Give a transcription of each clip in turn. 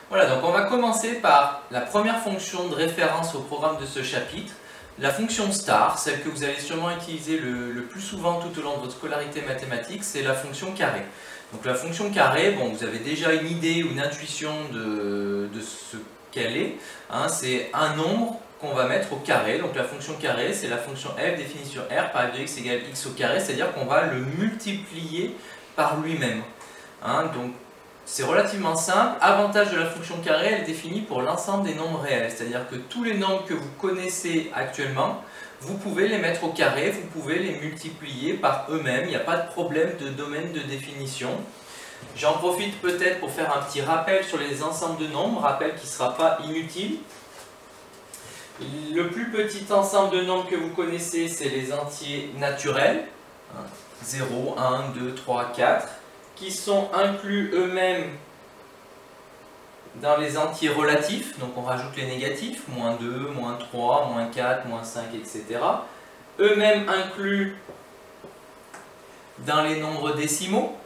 Voilà, donc on va commencer par la première fonction de référence au programme de ce chapitre, la fonction star, celle que vous allez sûrement utiliser le plus souvent tout au long de votre scolarité mathématique, c'est la fonction carré. Donc la fonction carré, bon, vous avez déjà une idée ou une intuition de ce qu'elle est, hein, c'est un nombre qu'on va mettre au carré. Donc la fonction carré, c'est la fonction f définie sur R par f de x égale x au carré, c'est-à-dire qu'on va le multiplier par lui-même. Hein, donc c'est relativement simple. Avantage de la fonction carré, elle est définie pour l'ensemble des nombres réels, c'est-à-dire que tous les nombres que vous connaissez actuellement, vous pouvez les mettre au carré, vous pouvez les multiplier par eux-mêmes, il n'y a pas de problème de domaine de définition. J'en profite peut-être pour faire un petit rappel sur les ensembles de nombres, rappel qui ne sera pas inutile. Le plus petit ensemble de nombres que vous connaissez, c'est les entiers naturels, 0, 1, 2, 3, 4, qui sont inclus eux-mêmes dans les entiers relatifs, donc on rajoute les négatifs, moins 2, moins 3, moins 4, moins 5, etc. Eux-mêmes inclus dans les nombres décimaux.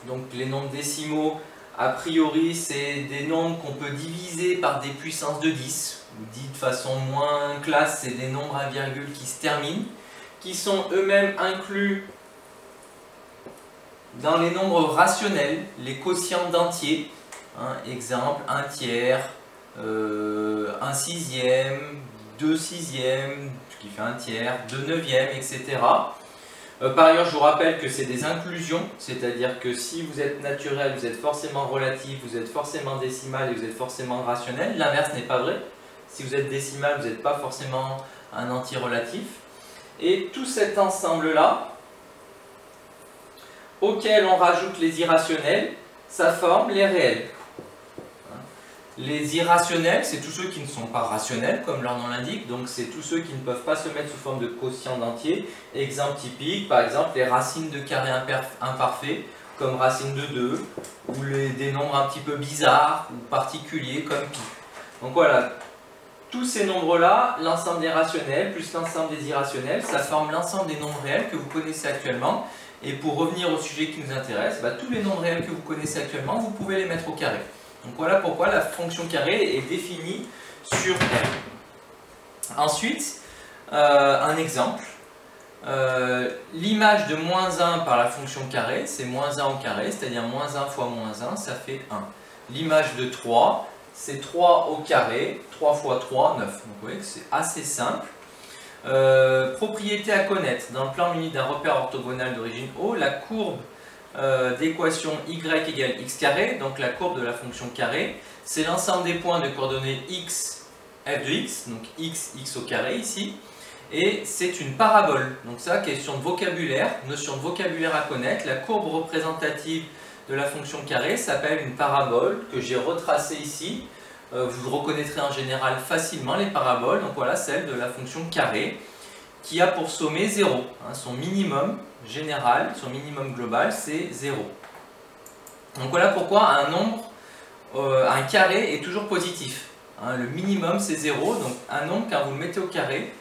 Donc les nombres décimaux, a priori, c'est des nombres qu'on peut diviser par des puissances de 10. Dit de façon moins classe, c'est des nombres à virgule qui se terminent, qui sont eux-mêmes inclus dans les nombres rationnels, les quotients d'entiers. Exemple, 1 tiers, 1 sixième, 2 sixièmes, ce qui fait 1 tiers, 2 neuvièmes, etc. Par ailleurs, je vous rappelle que c'est des inclusions, c'est-à-dire que si vous êtes naturel, vous êtes forcément relatif, vous êtes forcément décimal et vous êtes forcément rationnel. L'inverse n'est pas vrai. Si vous êtes décimal, vous n'êtes pas forcément un entier relatif. Et tout cet ensemble-là, auquel on rajoute les irrationnels, ça forme les réels. Les irrationnels, c'est tous ceux qui ne sont pas rationnels, comme leur nom l'indique, donc c'est tous ceux qui ne peuvent pas se mettre sous forme de quotient d'entier. Exemple typique, par exemple, les racines de carré imparfait, comme racine de 2, ou des nombres un petit peu bizarres ou particuliers, comme pi. Donc voilà, tous ces nombres-là, l'ensemble des rationnels plus l'ensemble des irrationnels, ça forme l'ensemble des nombres réels que vous connaissez actuellement. Et pour revenir au sujet qui nous intéresse, tous les nombres réels que vous connaissez actuellement, vous pouvez les mettre au carré. Donc voilà pourquoi la fonction carré est définie sur R. Ensuite, un exemple. L'image de moins 1 par la fonction carré, c'est moins 1 au carré, c'est-à-dire moins 1 fois moins 1, ça fait 1. L'image de 3, c'est 3 au carré, 3 fois 3, 9. Donc vous voyez que c'est assez simple. Propriété à connaître. Dans le plan muni d'un repère orthogonal d'origine O, la courbe d'équation y égale x carré, donc la courbe de la fonction carré, c'est l'ensemble des points de coordonnées x, f de x, donc x au carré ici, et c'est une parabole. Donc ça, question de vocabulaire, notion de vocabulaire à connaître. La courbe représentative de la fonction carré s'appelle une parabole que j'ai retracée ici. Vous reconnaîtrez en général facilement les paraboles, donc voilà celle de la fonction carré, qui a pour sommet 0. Son minimum général, son minimum global, c'est 0. Donc voilà pourquoi un nombre, un carré est toujours positif. Le minimum c'est 0, donc un nombre, quand vous le mettez au carré,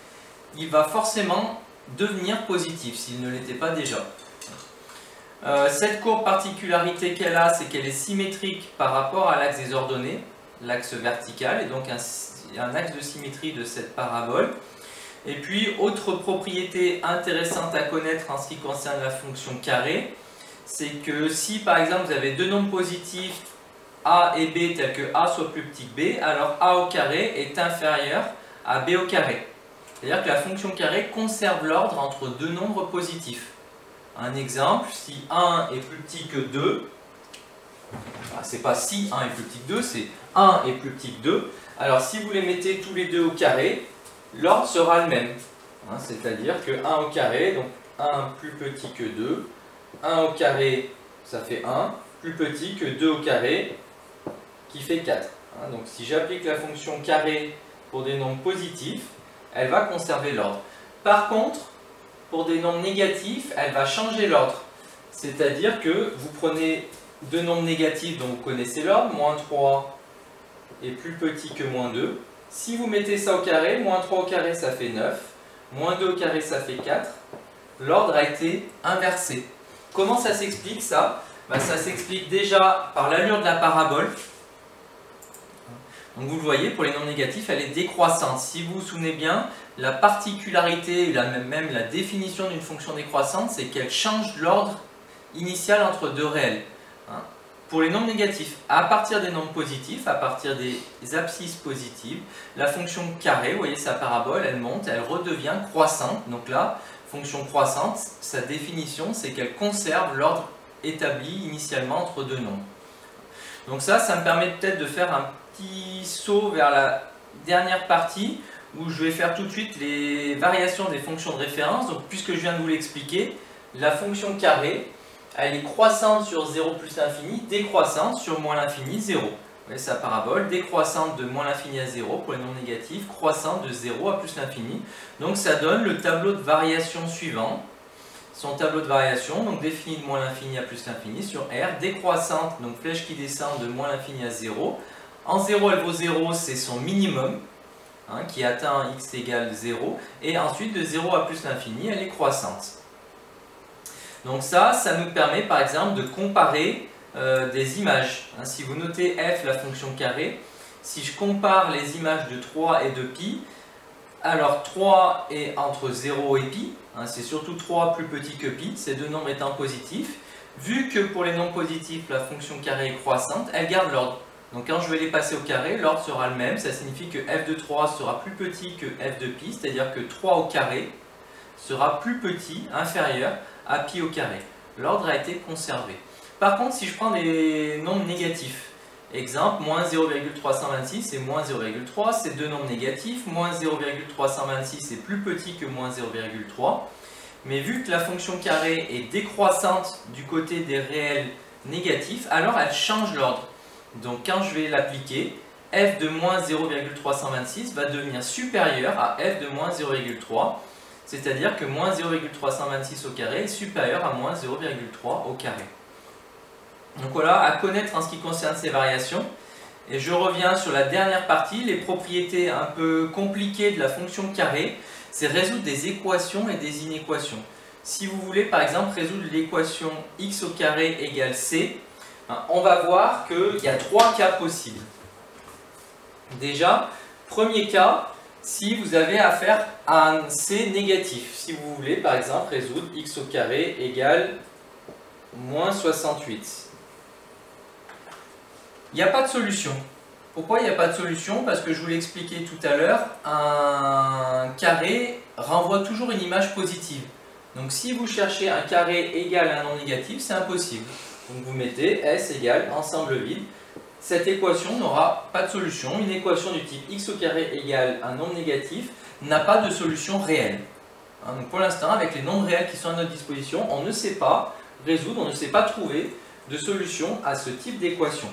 il va forcément devenir positif, s'il ne l'était pas déjà. Cette courbe, particularité qu'elle a, c'est qu'elle est symétrique par rapport à l'axe des ordonnées, l'axe vertical, et donc un axe de symétrie de cette parabole. Et puis, autre propriété intéressante à connaître en ce qui concerne la fonction carré, c'est que si par exemple vous avez deux nombres positifs a et b tels que a soit plus petit que b, alors a au carré est inférieur à b au carré. C'est-à-dire que la fonction carré conserve l'ordre entre deux nombres positifs. Un exemple, si 1 est plus petit que 2, c'est pas si 1 est plus petit que 2, c'est 1 est plus petit que 2. Alors si vous les mettez tous les deux au carré, l'ordre sera le même. C'est-à-dire que 1 au carré, donc 1 plus petit que 2, 1 au carré, ça fait 1, plus petit que 2 au carré, qui fait 4. Donc si j'applique la fonction carré pour des nombres positifs, elle va conserver l'ordre. Par contre, pour des nombres négatifs, elle va changer l'ordre. C'est-à-dire que vous prenez deux nombres négatifs dont vous connaissez l'ordre, moins 3 est plus petit que moins 2. Si vous mettez ça au carré, moins 3 au carré ça fait 9, moins 2 au carré ça fait 4. L'ordre a été inversé. Comment ça s'explique ça? Ça s'explique déjà par l'allure de la parabole. Donc vous le voyez, pour les nombres négatifs, elle est décroissante. Si vous vous souvenez bien, la particularité, même la définition d'une fonction décroissante, c'est qu'elle change l'ordre initial entre deux réels. Pour les nombres négatifs, à partir des nombres positifs, à partir des abscisses positives, la fonction carré, vous voyez sa parabole, elle monte, elle redevient croissante. Donc là, fonction croissante, sa définition, c'est qu'elle conserve l'ordre établi initialement entre deux nombres. Donc ça me permet peut-être de faire un petit saut vers la dernière partie où je vais faire tout de suite les variations des fonctions de référence. Donc puisque je viens de vous l'expliquer, la fonction carré, elle est croissante sur 0 plus l'infini, décroissante sur moins l'infini, 0. Vous voyez sa parabole, décroissante de moins l'infini à 0 pour les nombres négatifs, croissante de 0 à plus l'infini. Donc ça donne le tableau de variation suivant. Son tableau de variation, donc défini de moins l'infini à plus l'infini sur R, décroissante, donc flèche qui descend de moins l'infini à 0. En 0, elle vaut 0, c'est son minimum, qui atteint x égale 0. Et ensuite, de 0 à plus l'infini, elle est croissante. Donc ça nous permet par exemple de comparer des images. Si vous notez f, la fonction carré, si je compare les images de 3 et de pi, alors 3 est entre 0 et pi, c'est surtout 3 plus petit que pi, ces deux nombres étant positifs. Vu que pour les nombres positifs, la fonction carré est croissante, elle garde l'ordre. Donc quand je vais les passer au carré, l'ordre sera le même, ça signifie que f de 3 sera plus petit que f de pi, c'est-à-dire que 3 au carré sera plus petit, inférieur à pi au carré. L'ordre a été conservé. Par contre, si je prends des nombres négatifs, exemple, moins 0,326 et moins 0,3, c'est deux nombres négatifs. Moins 0,326 est plus petit que moins 0,3. Mais vu que la fonction carré est décroissante du côté des réels négatifs, alors elle change l'ordre. Donc quand je vais l'appliquer, f de moins 0,326 va devenir supérieur à f de moins 0,3. C'est-à-dire que moins 0,326 au carré est supérieur à moins 0,3 au carré. Donc voilà, à connaître en ce qui concerne ces variations. Et je reviens sur la dernière partie, les propriétés un peu compliquées de la fonction carré, c'est résoudre des équations et des inéquations. Si vous voulez par exemple résoudre l'équation x au carré égale c, on va voir qu'il y a trois cas possibles. Déjà, premier cas, si vous avez affaire à un c négatif. Si vous voulez par exemple résoudre x au carré égale moins 68. Il n'y a pas de solution. Pourquoi il n'y a pas de solution? Parce que je vous l'ai expliqué tout à l'heure, un carré renvoie toujours une image positive. Donc si vous cherchez un carré égal à un nombre négatif, c'est impossible. Donc vous mettez S égale ensemble vide. Cette équation n'aura pas de solution. Une équation du type x au carré égale un nombre négatif n'a pas de solution réelle. Donc pour l'instant, avec les nombres réels qui sont à notre disposition, on ne sait pas résoudre, on ne sait pas trouver de solution à ce type d'équation.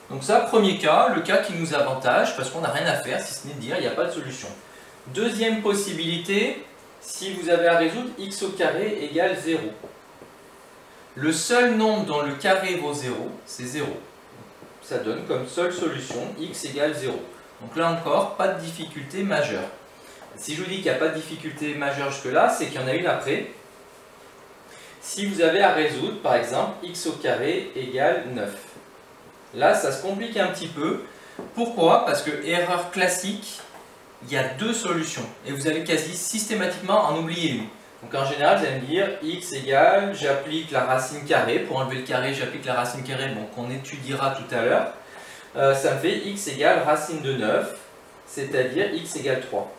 Donc ça, premier cas, le cas qui nous avantage parce qu'on n'a rien à faire si ce n'est de dire il n'y a pas de solution. Deuxième possibilité, si vous avez à résoudre x au carré égale 0. Le seul nombre dont le carré vaut 0, c'est 0. Ça donne comme seule solution x égale 0. Donc là encore, pas de difficulté majeure. Si je vous dis qu'il n'y a pas de difficulté majeure jusque-là, c'est qu'il y en a une après. Si vous avez à résoudre, par exemple, x au carré égale 9. Là, ça se complique un petit peu. Pourquoi? Parce que, erreur classique, il y a deux solutions. Et vous allez quasi systématiquement en oublier une. Donc en général, vous allez me dire x égale, j'applique la racine carrée. Pour enlever le carré, j'applique la racine carrée, bon, qu'on étudiera tout à l'heure. Ça me fait x égale racine de 9, c'est-à-dire x égale 3.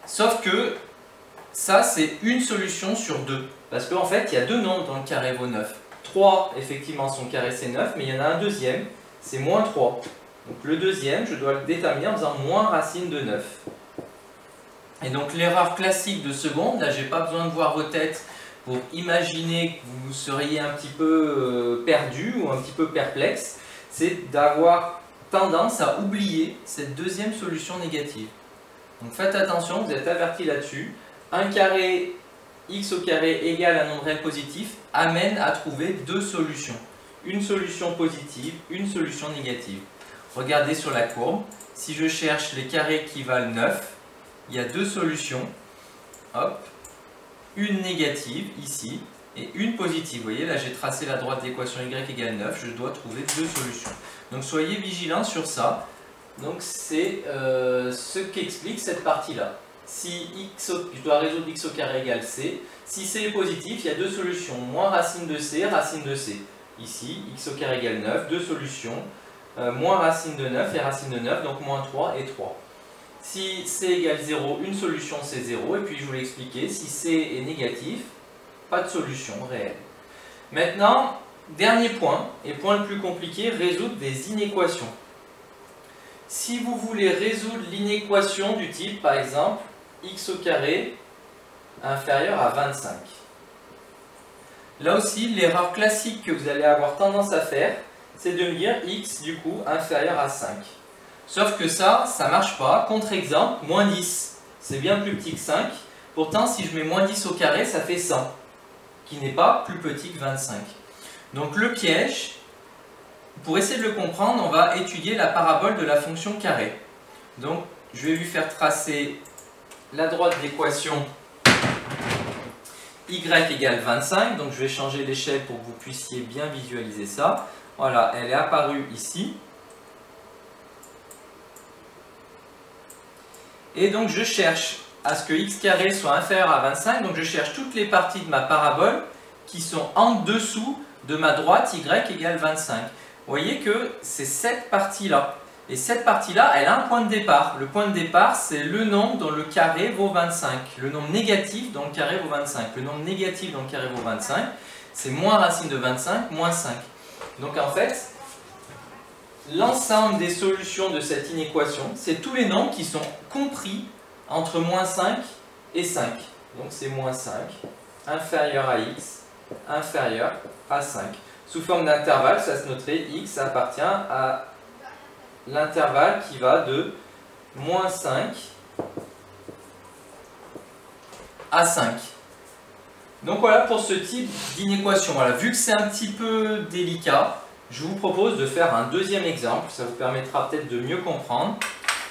Sauf que ça, c'est une solution sur deux. Parce qu'en fait, il y a deux nombres dont le carré vaut 9. 3, effectivement, son carré c'est 9, mais il y en a un deuxième, c'est moins 3. Donc le deuxième, je dois le déterminer en faisant moins racine de 9. Et donc l'erreur classique de seconde, là j'ai pas besoin de voir vos têtes pour imaginer que vous seriez un petit peu perdu ou un petit peu perplexe, c'est d'avoir tendance à oublier cette deuxième solution négative. Donc faites attention, vous êtes averti là-dessus. Un carré x au carré égale un nombre réel positif amène à trouver deux solutions. Une solution positive, une solution négative. Regardez sur la courbe, si je cherche les carrés qui valent 9, il y a deux solutions. Hop, une négative ici et une positive. Vous voyez, là j'ai tracé la droite d'équation y égale 9, je dois trouver deux solutions. Donc soyez vigilants sur ça. Donc c'est ce qu'explique cette partie-là. Si je dois résoudre x au carré égale c, si c est positif, il y a deux solutions, moins racine de c, racine de c. Ici, x au carré égale 9, deux solutions, moins racine de 9 et racine de 9, donc moins 3 et 3. Si c égale 0, une solution c'est 0, et puis je vous l'ai expliqué, si c est négatif, pas de solution réelle. Maintenant, dernier point, et point le plus compliqué, résoudre des inéquations. Si vous voulez résoudre l'inéquation du type, par exemple, x au carré inférieur à 25. Là aussi, l'erreur classique que vous allez avoir tendance à faire, c'est de me dire x du coup inférieur à 5. Sauf que ça ne marche pas. Contre-exemple, moins 10, c'est bien plus petit que 5. Pourtant, si je mets moins 10 au carré, ça fait 100, qui n'est pas plus petit que 25. Donc le piège, pour essayer de le comprendre, on va étudier la parabole de la fonction carré. Donc je vais lui faire tracer la droite d'équation y égale 25. Donc je vais changer l'échelle pour que vous puissiez bien visualiser ça. Voilà, elle est apparue ici. Et donc je cherche à ce que x carré soit inférieur à 25. Donc je cherche toutes les parties de ma parabole qui sont en dessous de ma droite y égale 25. Vous voyez que c'est cette partie-là. Et cette partie-là, elle a un point de départ. Le point de départ, c'est le nombre dont le carré vaut 25. Le nombre négatif dont le carré vaut 25. Le nombre négatif dont le carré vaut 25, c'est moins racine de 25, moins 5. Donc en fait, l'ensemble des solutions de cette inéquation, c'est tous les nombres qui sont compris entre moins 5 et 5. Donc c'est moins 5, inférieur à x, inférieur à 5. Sous forme d'intervalle, ça se noterait x appartient à l'intervalle qui va de moins 5 à 5. Donc voilà pour ce type d'inéquation. Voilà, vu que c'est un petit peu délicat, je vous propose de faire un deuxième exemple. Ça vous permettra peut-être de mieux comprendre.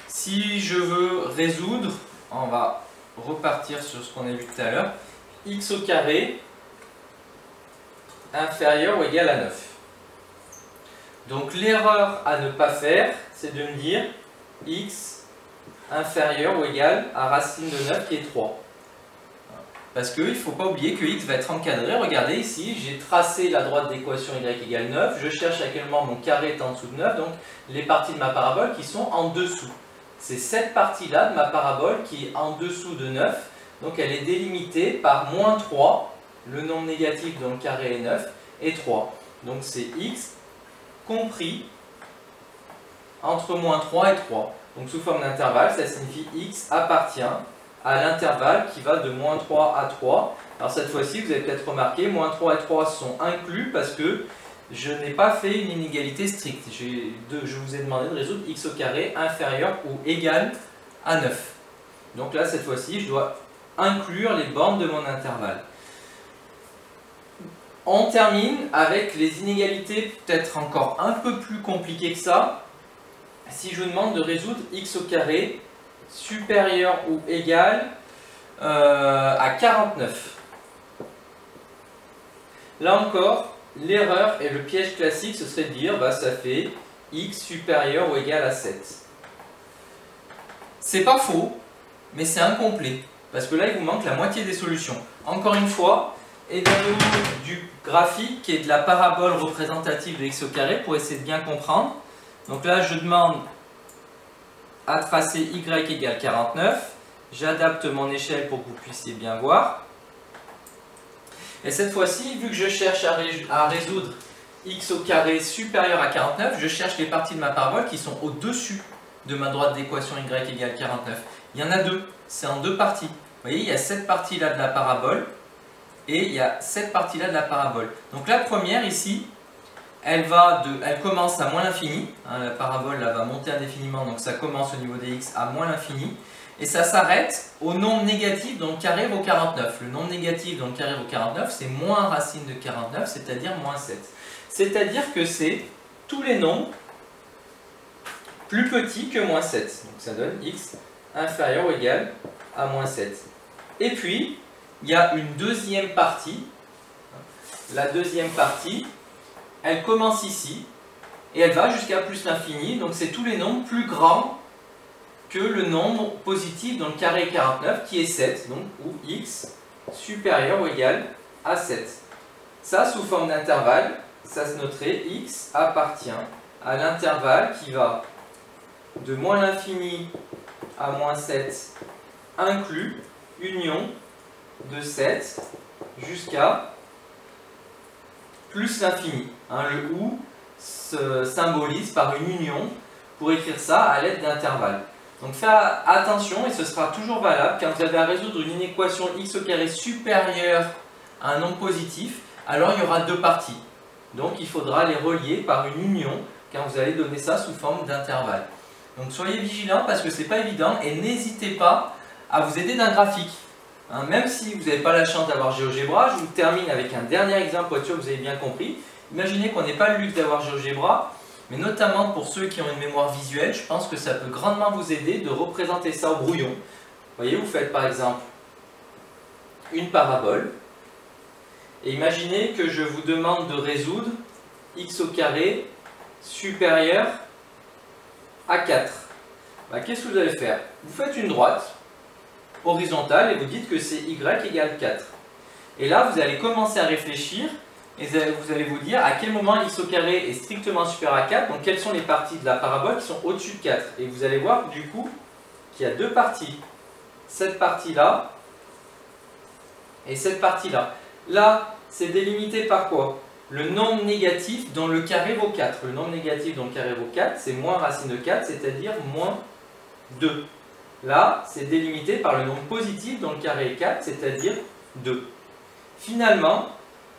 Si je veux résoudre, on va repartir sur ce qu'on a vu tout à l'heure, x au carré inférieur ou égal à 9. Donc l'erreur à ne pas faire, c'est de me dire x inférieur ou égal à racine de 9 qui est 3. Parce qu'il ne faut pas oublier que x va être encadré. Regardez ici, j'ai tracé la droite d'équation y égale 9. Je cherche à quel moment mon carré est en dessous de 9, donc les parties de ma parabole qui sont en dessous. C'est cette partie-là de ma parabole qui est en dessous de 9. Donc elle est délimitée par moins 3, le nombre négatif dont le carré est 9, et 3. Donc c'est x compris entre moins 3 et 3. Donc sous forme d'intervalle, ça signifie x appartient à l'intervalle qui va de moins 3 à 3. Alors cette fois-ci, vous avez peut-être remarqué, moins 3 et 3 sont inclus parce que je n'ai pas fait une inégalité stricte. Je vous ai demandé de résoudre x au carré inférieur ou égal à 9. Donc là, cette fois-ci, je dois inclure les bornes de mon intervalle. On termine avec les inégalités peut-être encore un peu plus compliquées que ça. Si je vous demande de résoudre x au carré supérieur ou égal à 49. Là encore, l'erreur et le piège classique, ce serait de dire bah, ça fait x supérieur ou égal à 7. C'est pas faux, mais c'est incomplet. Parce que là, il vous manque la moitié des solutions. Encore une fois, aidons-nous du graphique et de la parabole représentative de x au carré pour essayer de bien comprendre. Donc là, je demande à tracer y égale 49. J'adapte mon échelle pour que vous puissiez bien voir. Et cette fois-ci, vu que je cherche à résoudre x au carré supérieur à 49, je cherche les parties de ma parabole qui sont au-dessus de ma droite d'équation y égale 49. Il y en a deux, c'est en deux parties. Vous voyez, il y a cette partie-là de la parabole et il y a cette partie-là de la parabole. Donc la première ici, elle commence à moins l'infini. Hein, la parabole là, va monter indéfiniment, donc ça commence au niveau des x à moins l'infini. Et ça s'arrête au nombre négatif dont le carré vaut 49. Le nombre négatif dont le carré vaut 49, c'est moins racine de 49, c'est-à-dire moins 7. C'est-à-dire que c'est tous les nombres plus petits que moins 7. Donc ça donne x inférieur ou égal à moins 7. Et puis, il y a une deuxième partie. La deuxième partie, elle commence ici et elle va jusqu'à plus l'infini, donc c'est tous les nombres plus grands que le nombre positif dans le carré 49 qui est 7, donc où x supérieur ou égal à 7. Ça, sous forme d'intervalle, ça se noterait x appartient à l'intervalle qui va de moins l'infini à moins 7 inclus union de 7 jusqu'à plus l'infini. Le ou se symbolise par une union pour écrire ça à l'aide d'intervalles. Donc faites attention, et ce sera toujours valable quand vous avez à résoudre une inéquation x au carré supérieure à un nombre positif, alors il y aura deux parties. Donc il faudra les relier par une union quand vous allez donner ça sous forme d'intervalle. Donc soyez vigilants parce que c'est pas évident, et n'hésitez pas à vous aider d'un graphique. Même si vous n'avez pas la chance d'avoir GeoGebra, je vous termine avec un dernier exemple pour être sûr que vous avez bien compris. Imaginez qu'on n'ait pas le luxe d'avoir GeoGebra, mais notamment pour ceux qui ont une mémoire visuelle, je pense que ça peut grandement vous aider de représenter ça au brouillon. Vous voyez, vous faites par exemple une parabole, et imaginez que je vous demande de résoudre x au carré supérieur à 4. Qu'est-ce que vous allez faire? Vous faites une droite horizontale et vous dites que c'est y égale 4. Et là, vous allez commencer à réfléchir et vous allez vous dire à quel moment x au carré est strictement supérieur à 4, donc quelles sont les parties de la parabole qui sont au-dessus de 4. Et vous allez voir du coup qu'il y a deux parties. Cette partie-là et cette partie-là. Là, c'est délimité par quoi? Le nombre négatif dont le carré vaut 4. Le nombre négatif dont le carré vaut 4, c'est moins racine de 4, c'est-à-dire moins 2. Là, c'est délimité par le nombre positif dont le carré est 4, c'est-à-dire 2. Finalement,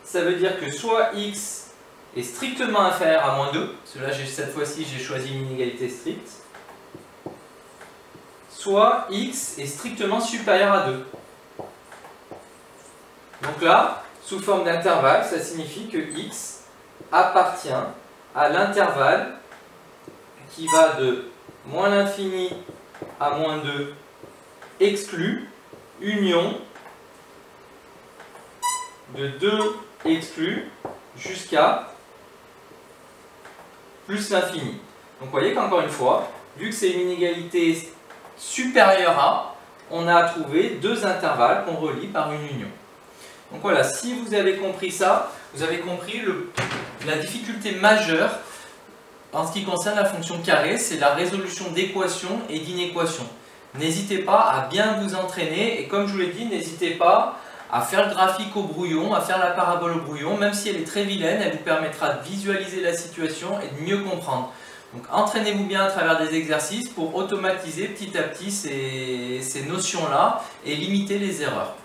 ça veut dire que soit x est strictement inférieur à moins 2, parce que là, cette fois-ci, j'ai choisi une inégalité stricte, soit x est strictement supérieur à 2. Donc là, sous forme d'intervalle, ça signifie que x appartient à l'intervalle qui va de moins l'infini à moins 2 exclu union de 2 exclu jusqu'à plus l'infini. Donc vous voyez qu'encore une fois, vu que c'est une inégalité supérieure à, on a à trouver deux intervalles qu'on relie par une union. Donc voilà, si vous avez compris ça, vous avez compris la difficulté majeure en ce qui concerne la fonction carré, c'est la résolution d'équations et d'inéquations. N'hésitez pas à bien vous entraîner, et comme je vous l'ai dit, n'hésitez pas à faire le graphique au brouillon, à faire la parabole au brouillon, même si elle est très vilaine, elle vous permettra de visualiser la situation et de mieux comprendre. Donc entraînez-vous bien à travers des exercices pour automatiser petit à petit ces notions-là et limiter les erreurs.